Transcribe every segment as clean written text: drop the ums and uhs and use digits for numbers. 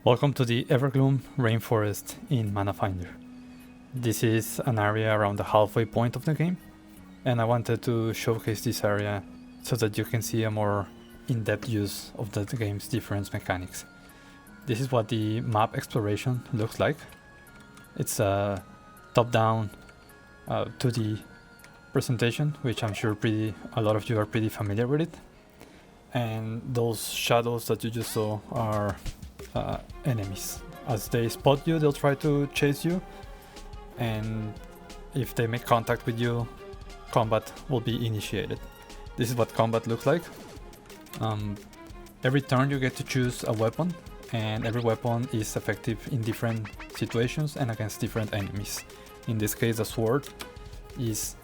Welcome to the Evergloom Rainforest in Manafinder. This is an area around the halfway point of the game, and I wanted to showcase this area so that you can see a more in-depth use of the game's different mechanics. This is what the map exploration looks like. It's a top-down 2D presentation, which I'm sure a lot of you are pretty familiar with it. And those shadows that you just saw are enemies. As they spot you, they'll try to chase you, and if they make contact with you, combat will be initiated. This is what combat looks like. Every turn you get to choose a weapon, and every weapon is effective in different situations and against different enemies. In this case, the sword is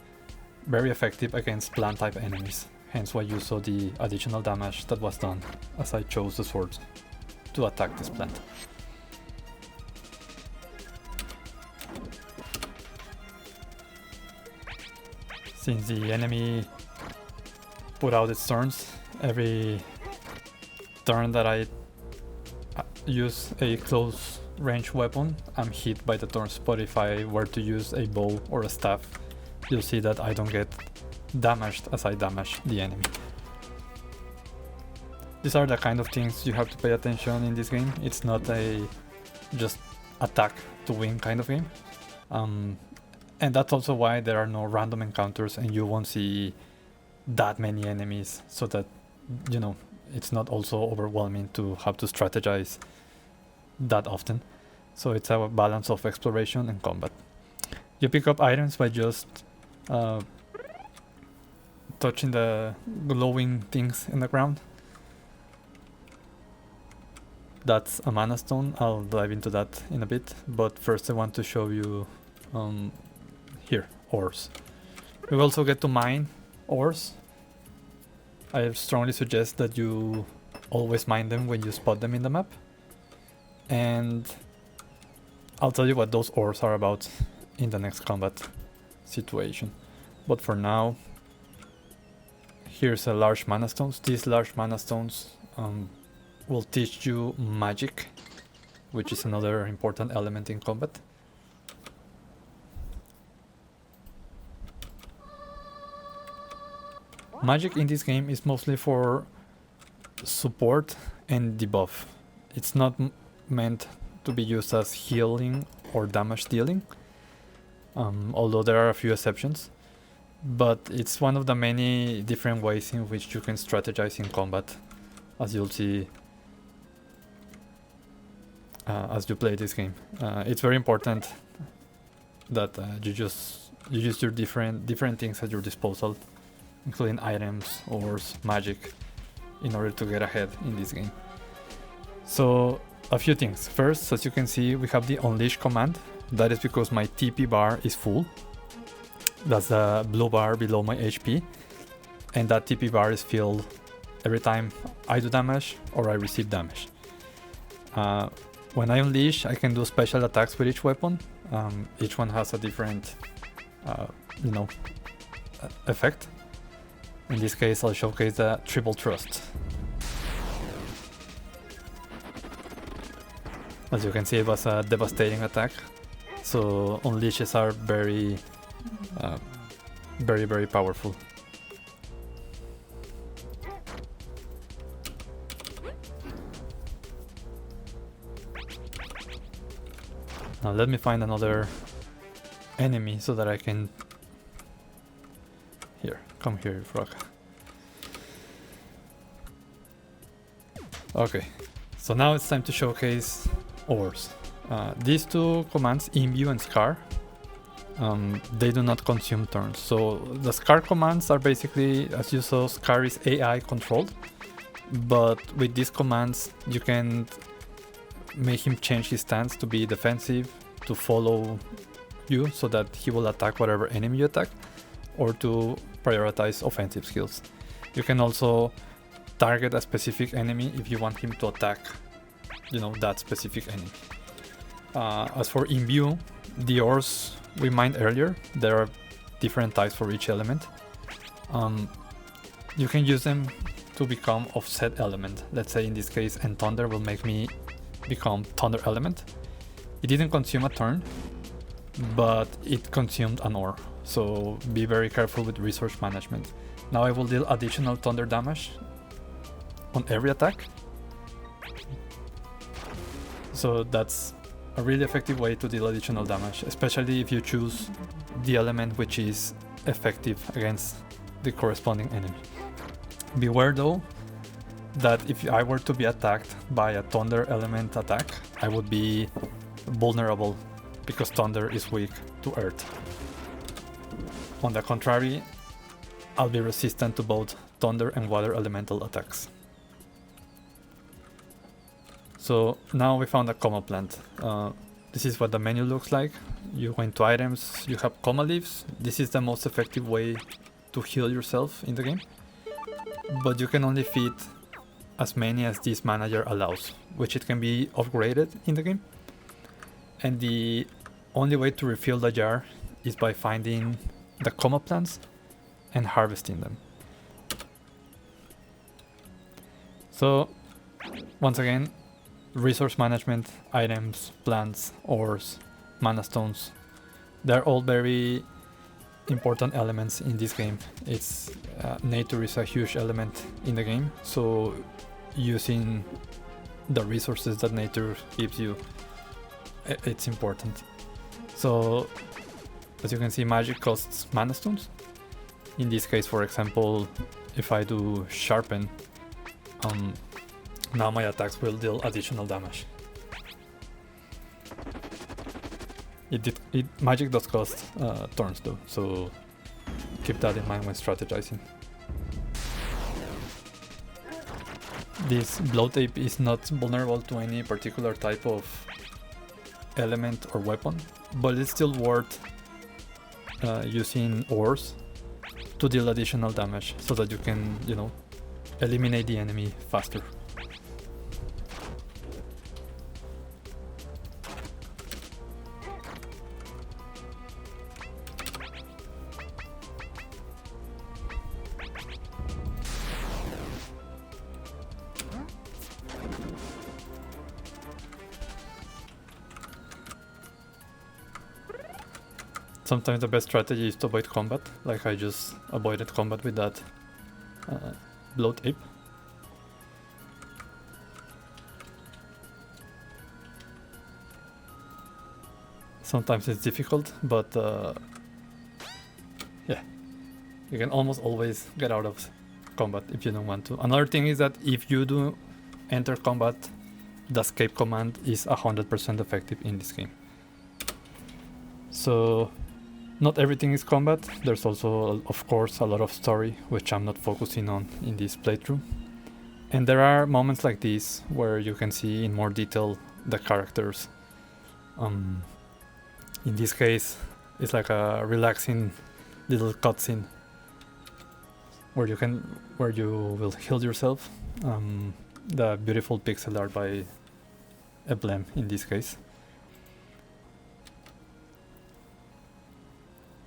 very effective against plant type enemies, hence why you saw the additional damage that was done as I chose the sword to attack this plant. Since the enemy put out its turns, every turn that I use a close range weapon, I'm hit by the turns. But if I were to use a bow or a staff, you'll see that I don't get damaged as I damage the enemy. These are the kind of things you have to pay attention in this game. It's not a just attack to win kind of game. And that's also why there are no random encounters and you won't see that many enemies, so that, you know, it's not also overwhelming to have to strategize that often. So it's a balance of exploration and combat. You pick up items by just touching the glowing things in the ground. That's a mana stone. I'll dive into that in a bit, but first I want to show you here, ores. We also get to mine ores. I strongly suggest that you always mine them when you spot them in the map, and I'll tell you what those ores are about in the next combat situation. But for now, here's a large mana stones. These large mana stones will teach you magic, which is another important element in combat. Magic in this game is mostly for support and debuff. It's not meant to be used as healing or damage dealing. although there are a few exceptions. But it's one of the many different ways in which you can strategize in combat, as you'll see as you play this game. It's very important that you use your different things at your disposal, including items, ores, magic, in order to get ahead in this game. So a few things. First, as you can see, we have the unleash command. That is because my TP bar is full. That's the blue bar below my HP, and that TP bar is filled every time I do damage or I receive damage. When I unleash, I can do special attacks with each weapon. Each one has a different effect. In this case, I'll showcase the triple thrust. As you can see, it was a devastating attack. So unleashes are very powerful. Now let me find another enemy so that I can... Here, come here, frog. Okay, so now it's time to showcase ores. These two commands, Imbue and Scar, they do not consume turns. So the Scar commands are basically, as you saw, Scar is AI controlled, but with these commands you can make him change his stance to be defensive, to follow you so that he will attack whatever enemy you attack, or to prioritize offensive skills. You can also target a specific enemy if you want him to attack, that specific enemy. As for Imbue, the ores we mined earlier, there are different types for each element. You can use them to become offset element. Let's say in this case, and Thunder will make me become Thunder element. It didn't consume a turn, but it consumed an ore. So be very careful with resource management. Now I will deal additional Thunder damage on every attack. So that's a really effective way to deal additional damage, especially if you choose the element which is effective against the corresponding enemy. Beware though that if I were to be attacked by a Thunder element attack, I would be vulnerable because Thunder is weak to Earth. On the contrary, I'll be resistant to both Thunder and Water elemental attacks. So now we found a coma plant. This is what the menu looks like. You go into items, you have coma leaves. This is the most effective way to heal yourself in the game. But you can only feed as many as this manager allows, which it can be upgraded in the game. And the only way to refill the jar is by finding the coma plants and harvesting them. So once again, resource management, items, plants, ores, mana stones, they're all very important elements in this game. It's nature is a huge element in the game, so using the resources that nature gives you, it's important. So as you can see, magic costs mana stones. In this case, for example, if I do sharpen, now my attacks will deal additional damage. Magic does cost turns though, so keep that in mind when strategizing. This blow tape is not vulnerable to any particular type of element or weapon, but it's still worth using ores to deal additional damage so that you can, eliminate the enemy faster. Sometimes the best strategy is to avoid combat, like I just avoided combat with that bloat ape. Sometimes it's difficult, but yeah, you can almost always get out of combat if you don't want to. Another thing is that if you do enter combat, the escape command is 100% effective in this game. So not everything is combat. There's also, of course, a lot of story, which I'm not focusing on in this playthrough. And there are moments like this where you can see in more detail the characters. In this case, it's like a relaxing little cutscene where you will heal yourself. The beautiful pixel art by Emblem in this case.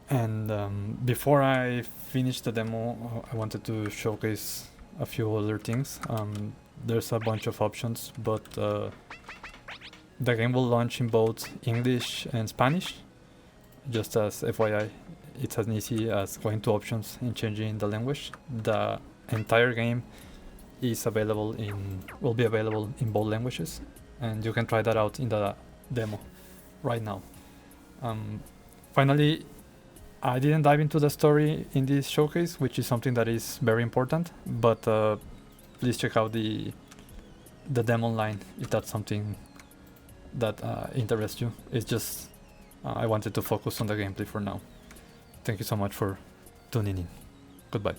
And before I finish the demo, I wanted to showcase a few other things. There's a bunch of options, but the game will launch in both English and Spanish. Just as FYI, it's as easy as going to options and changing the language. The entire game will be available in both languages, and you can try that out in the demo right now. Finally, I didn't dive into the story in this showcase, which is something that is very important, but please check out the demo online if that's something that interests you. It's just I wanted to focus on the gameplay for now. Thank you so much for tuning in. Goodbye.